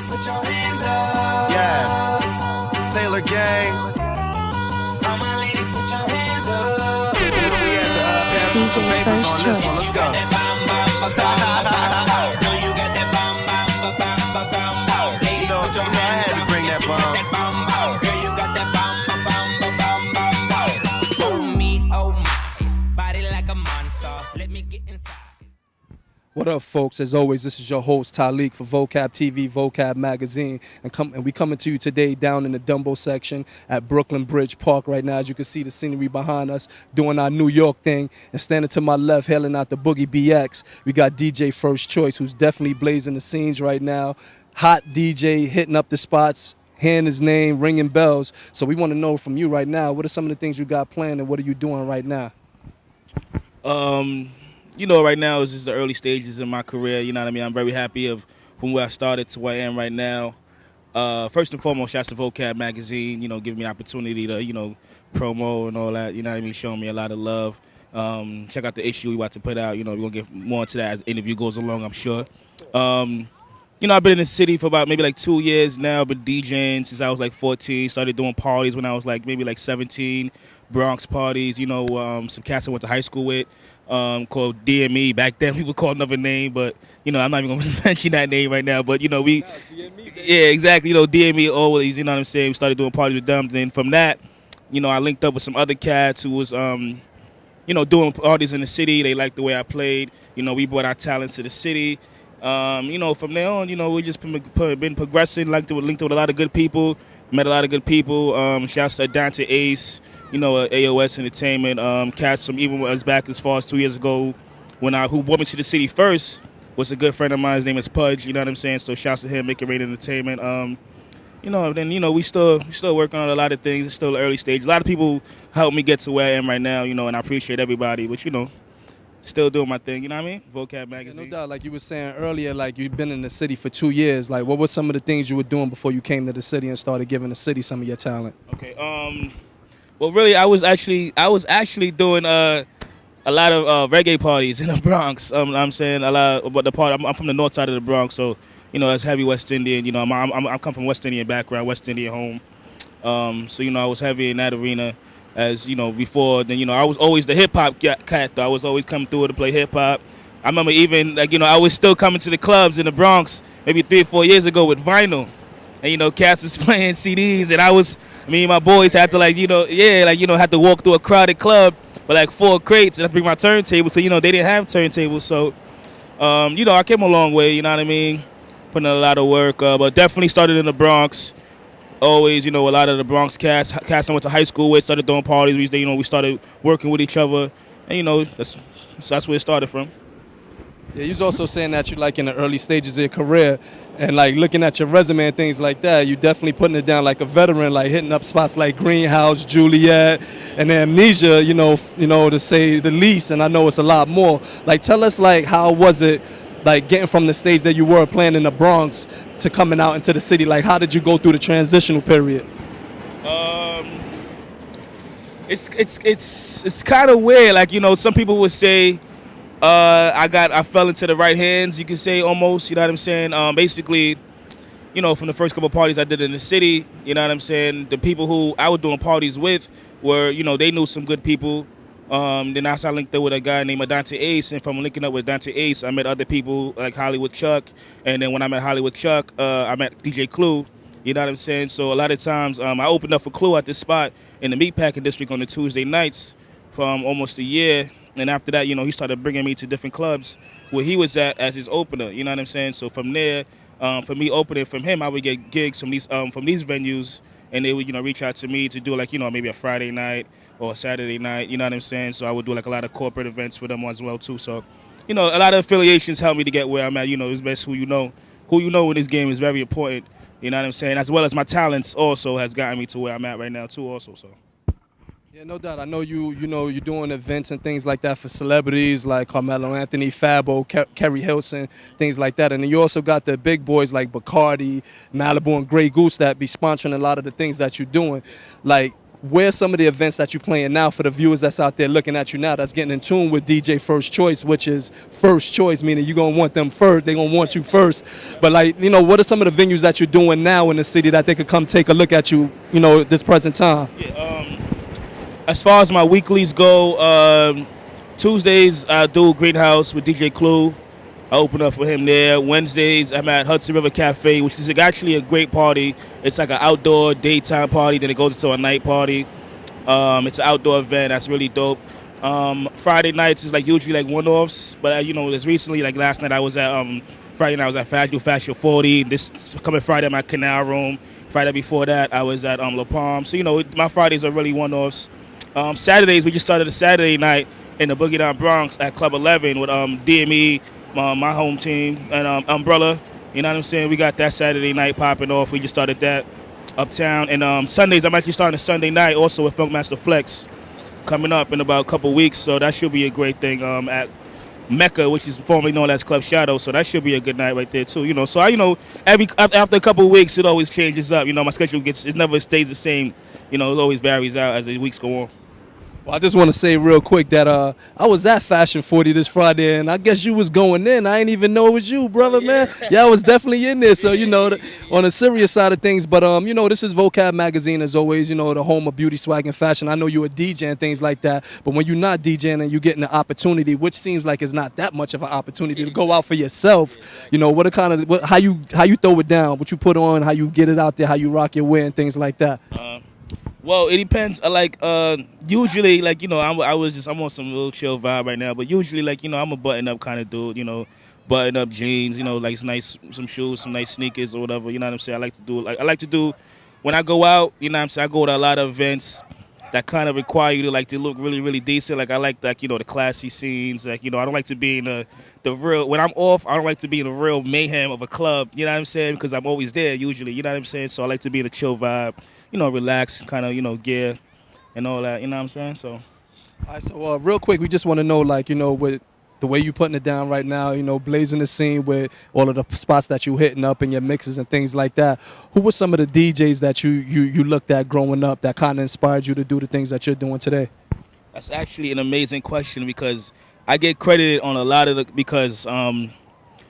ladies, put your hands up. Yeah, Taylor Gang. All my ladies, put your hands up. Where do we at? Pass some papers on this one. Let's go. Girl, you got that bum, bum, bum, bum, bum, bum. Ladies, put your I hands had to up. bring that If you bomb. got that bum, bum. Girl, you got that bum, bum, bum, bum, bum, bum. Oh me, oh my, body like a monster. Let me get inside. What up, folks? As always, this is your host, Talik, for Vocab TV, Vocab Magazine. And we coming to you today down in the Dumbo section at Brooklyn Bridge Park right now. As you can see the scenery behind us, doing our New York thing. And standing to my left, hailing out the Boogie BX, we got DJ First Choice, who's definitely blazing the scenes right now. Hot DJ, hitting up the spots, hearing his name, ringing bells. So we want to know from you right now, what are some of the things you got planned and what are you doing right now? You know, right now is just the early stages in my career. You know what I mean? I'm very happy of from where I started to where I am right now. First and foremost, shouts to Vocab Magazine, you know, giving me an opportunity to, you know, promo and all that, you know what I mean, showing me a lot of love. Check out the issue we about to put out. You know, we're going to get more into that as the interview goes along, I'm sure. You know, I've been in the city for about maybe like 2 years now. I've been DJing since I was like 14. Started doing parties when I was like maybe like 17. Bronx parties, you know, some cats I went to high school with. Called DME. Back then we would call another name, but you know I'm not even gonna mention that name right now. But you know yeah, exactly. You know DME always. You know what I'm saying. We started doing parties with them. Then from that, you know I linked up with some other cats who was you know doing parties in the city. They liked the way I played. You know we brought our talents to the city. You know from there on, you know we just been progressing. Linked with a lot of good people. Met a lot of good people. Shouts to Dante Ace. You know, AOS Entertainment, cats from even as back as far as 2 years ago, who brought me to the city first was a good friend of mine. His name is Pudge. You know what I'm saying? So shouts to him, Make It Rain Entertainment. You know, then you know we still working on a lot of things. It's still early stage. A lot of people helped me get to where I am right now. You know, and I appreciate everybody. But you know, still doing my thing. You know what I mean? Vocab Magazine. Yeah, no doubt. Like you were saying earlier, like you've been in the city for 2 years. Like, what were some of the things you were doing before you came to the city and started giving the city some of your talent? Okay. Well, really, I was actually doing a lot of reggae parties in the Bronx. I'm saying a lot about the part. I'm from the north side of the Bronx, so you know, it's heavy West Indian. You know, I come from West Indian background, West Indian home. So you know, I was heavy in that arena. As you know, before then, you know, I was always the hip hop cat. Though I was always coming through to play hip hop. I remember even like you know, I was still coming to the clubs in the Bronx maybe 3 or 4 years ago with vinyl. And, you know, cats was playing CDs, and me and my boys had to, like, you know, had to walk through a crowded club with, like, 4 crates and I bring my turntable. So, you know, they didn't have turntables. So, you know, I came a long way, you know what I mean? Putting in a lot of work, but definitely started in the Bronx. Always, you know, a lot of the Bronx cats I went to high school with, started throwing parties. We started working with each other. And, you know, that's where it started from. Yeah, you was also saying that you like in the early stages of your career and like looking at your resume and things like that, you definitely putting it down like a veteran, like hitting up spots like Greenhouse, Juliet, and Amnesia, you know, to say the least, and I know it's a lot more. Like tell us like how was it like getting from the stage that you were playing in the Bronx to coming out into the city? Like how did you go through the transitional period? It's kind of weird. Like, you know, some people would say I fell into the right hands, you could say, almost, you know what I'm saying? Basically, you know, from the first couple of parties I did in the city, you know what I'm saying? The people who I was doing parties with were, you know, they knew some good people. Then I linked up with a guy named Dante Ace, and from linking up with Dante Ace, I met other people like Hollywood Chuck, and then when I met Hollywood Chuck, I met DJ Clue, you know what I'm saying? So a lot of times I opened up for Clue at this spot in the Meatpacking District on the Tuesday nights for almost a year. And after that, you know, he started bringing me to different clubs where he was at as his opener. You know what I'm saying? So from there, for me opening from him, I would get gigs from these venues, and they would, you know, reach out to me to do like, you know, maybe a Friday night or a Saturday night. You know what I'm saying? So I would do like a lot of corporate events for them as well too. So, you know, a lot of affiliations helped me to get where I'm at. You know, it's best who you know in this game is very important. You know what I'm saying? As well as my talents also has gotten me to where I'm at right now too. Also, so. Yeah, no doubt. I know you're doing events and things like that for celebrities like Carmelo Anthony, Fabo, Kerry Hilson, things like that. And then you also got the big boys like Bacardi, Malibu, and Grey Goose that be sponsoring a lot of the things that you're doing. Like, where's some of the events that you're playing now for the viewers that's out there looking at you now that's getting in tune with DJ First Choice, which is first choice, meaning you're going to want them first. They're going to want you first. But, like, you know, what are some of the venues that you're doing now in the city that they could come take a look at you, you know, this present time? Yeah, as far as my weeklies go, Tuesdays I do Greenhouse with DJ Clue. I open up for him there. Wednesdays, I'm at Hudson River Cafe, which is actually a great party. It's like an outdoor daytime party, then it goes into a night party. It's an outdoor event that's really dope. Friday nights is like usually like one-offs, but you know, as recently, like last night I was at Friday night I was at Fashion 40. This coming Friday, I'm at Canal Room. Friday before that, I was at La Palm. So you know, my Fridays are really one-offs. Saturdays, we just started a Saturday night in the Boogie Down Bronx at Club 11 with DME. My home team and Umbrella, you know what I'm saying? We got that Saturday night popping off. We just started that uptown. And Sundays, I'm actually starting a Sunday night also with Funkmaster Flex coming up in about a couple weeks. So that should be a great thing at Mecca, which is formerly known as Club Shadow. So that should be a good night right there too. You know, so after a couple of weeks, it always changes up. You know, my schedule it never stays the same. You know, it always varies out as the weeks go on. Well, I just want to say real quick that I was at Fashion 40 this Friday, and I guess you was going in. I didn't even know it was you, brother, man. Yeah, I was definitely in there. So, you know, on the serious side of things. But, you know, this is Vocab Magazine, as always, you know, the home of beauty, swag, and fashion. I know you're a DJ and things like that. But when you're not DJing and you're getting an opportunity, which seems like it's not that much of an opportunity to go out for yourself, you know, how you throw it down, what you put on, how you get it out there, how you rock your wear and things like that. Well, it depends. Usually, like, you know, I'm on some little chill vibe right now. But usually, like, you know, I'm a button-up kind of dude. You know, button-up jeans. You know, like some shoes, some nice sneakers or whatever. You know what I'm saying? I like to do when I go out. You know what I'm saying? I go to a lot of events that kind of require you to look really, really decent. Like I like you know, the classy scenes. Like, you know, I don't like to be in the real. When I'm off, I don't like to be in the real mayhem of a club. You know what I'm saying? Because I'm always there usually. You know what I'm saying? So I like to be in a chill vibe. You know, relax, kind of, you know, gear and all that, you know what I'm saying? So, all right, so real quick, we just want to know, like, you know, with the way you putting it down right now, you know, blazing the scene with all of the spots that you hitting up and your mixes and things like that. Who were some of the DJs that you looked at growing up that kind of inspired you to do the things that you're doing today? That's actually an amazing question because I get credited on a lot of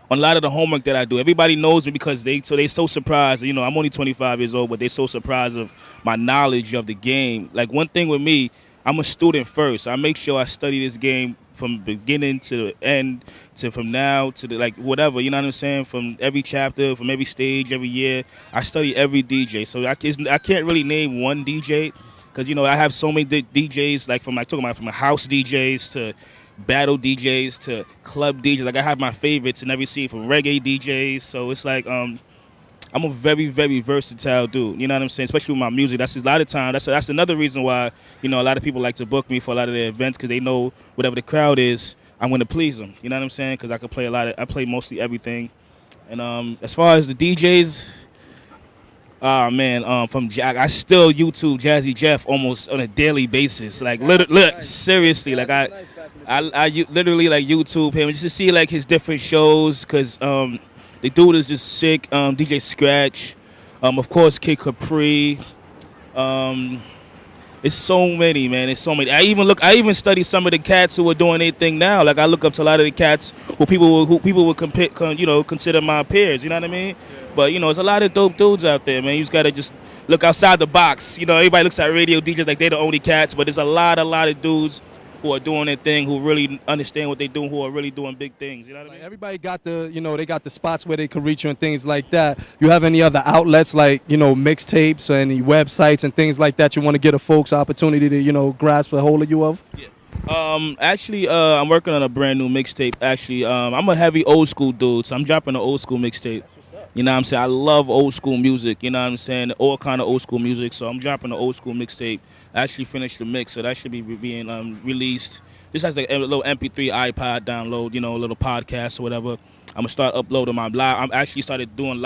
on a lot of the homework that I do. Everybody knows me because they so surprised. You know, I'm only 25 years old, but they're so surprised of my knowledge of the game. Like, one thing with me, I'm a student first. I make sure I study this game from beginning to the end, from now to like whatever, you know what I'm saying? From every chapter, from every stage, every year. I study every DJ. So I can't really name one DJ because, you know, I have so many DJs, like from house DJs to battle DJs to club DJs. Like, I have my favorites in every scene, from reggae DJs. So it's like I'm a very, very versatile dude. You know what I'm saying? Especially with my music. That's a lot of time. That's another reason why, you know, a lot of people like to book me for a lot of their events because they know whatever the crowd is, I'm going to please them. You know what I'm saying? Because I can play I play mostly everything. And as far as the DJs, I still YouTube Jazzy Jeff almost on a daily basis. Like, seriously, like I literally like YouTube him just to see like his different shows because the dude is just sick. DJ Scratch, of course Kid Capri. It's so many, man. It's so many. I even study some of the cats who are doing their thing now. Like, I look up to a lot of the cats who people would consider my peers. You know what I mean? Yeah. But, you know, there's a lot of dope dudes out there, man. You just gotta just look outside the box. You know, everybody looks at radio DJs like they're the only cats, but there's a lot of dudes who are doing their thing, who really understand what they do, who are really doing big things. You know what I mean? Everybody got they got the spots where they can reach you and things like that. You have any other outlets like, you know, mixtapes or any websites and things like that you want to get a folks opportunity to, you know, grasp a hold of you of? Yeah. Actually, I'm working on a brand new mixtape. Actually, I'm a heavy old school dude, so I'm dropping an old school mixtape. You know what I'm saying? I love old school music. You know what I'm saying? All kind of old school music. So I'm dropping an old school mixtape. I actually finished the mix, so that should be being released. This has like a little MP3 iPod download, you know, a little podcast or whatever. I'm gonna start uploading my live. I'm actually started doing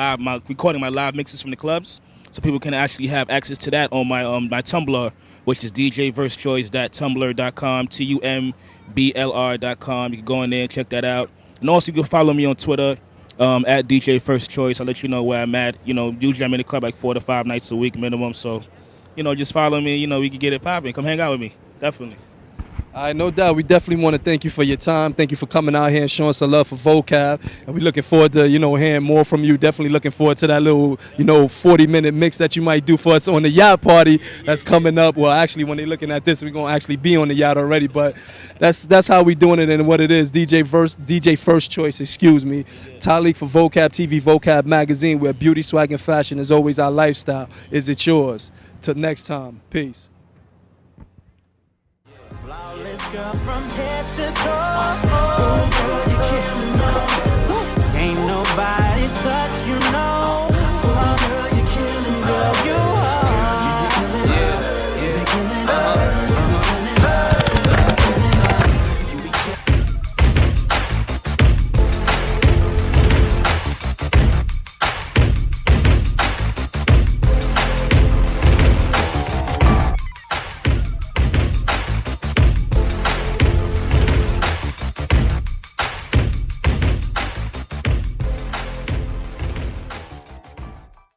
recording my live mixes from the clubs, so people can actually have access to that on my my Tumblr, which is djversechoice.tumblr.com, TUMBLR.com. You can go in there and check that out. And also, you can follow me on Twitter at DJ First Choice. I'll let you know where I'm at. You know, usually I'm in the club like 4 to 5 nights a week minimum. So just follow me. We can get it popping. Come hang out with me. Definitely. All right, no doubt. We definitely want to thank you for your time. Thank you for coming out here and showing some love for Vocab. And we're looking forward to, hearing more from you. Definitely looking forward to that little, 40-minute mix that you might do for us on the yacht party that's coming up. Well, actually, when they're looking at this, we're going to actually be on the yacht already. But that's how we doing it and what it is. DJ First Choice, excuse me. Talik for Vocab TV, Vocab Magazine, where beauty, swag, and fashion is always our lifestyle. Is it yours? Till next time. Peace. Flawless girl from head to toe. Oh, girl, you can't know. Ain't nobody touch you, know.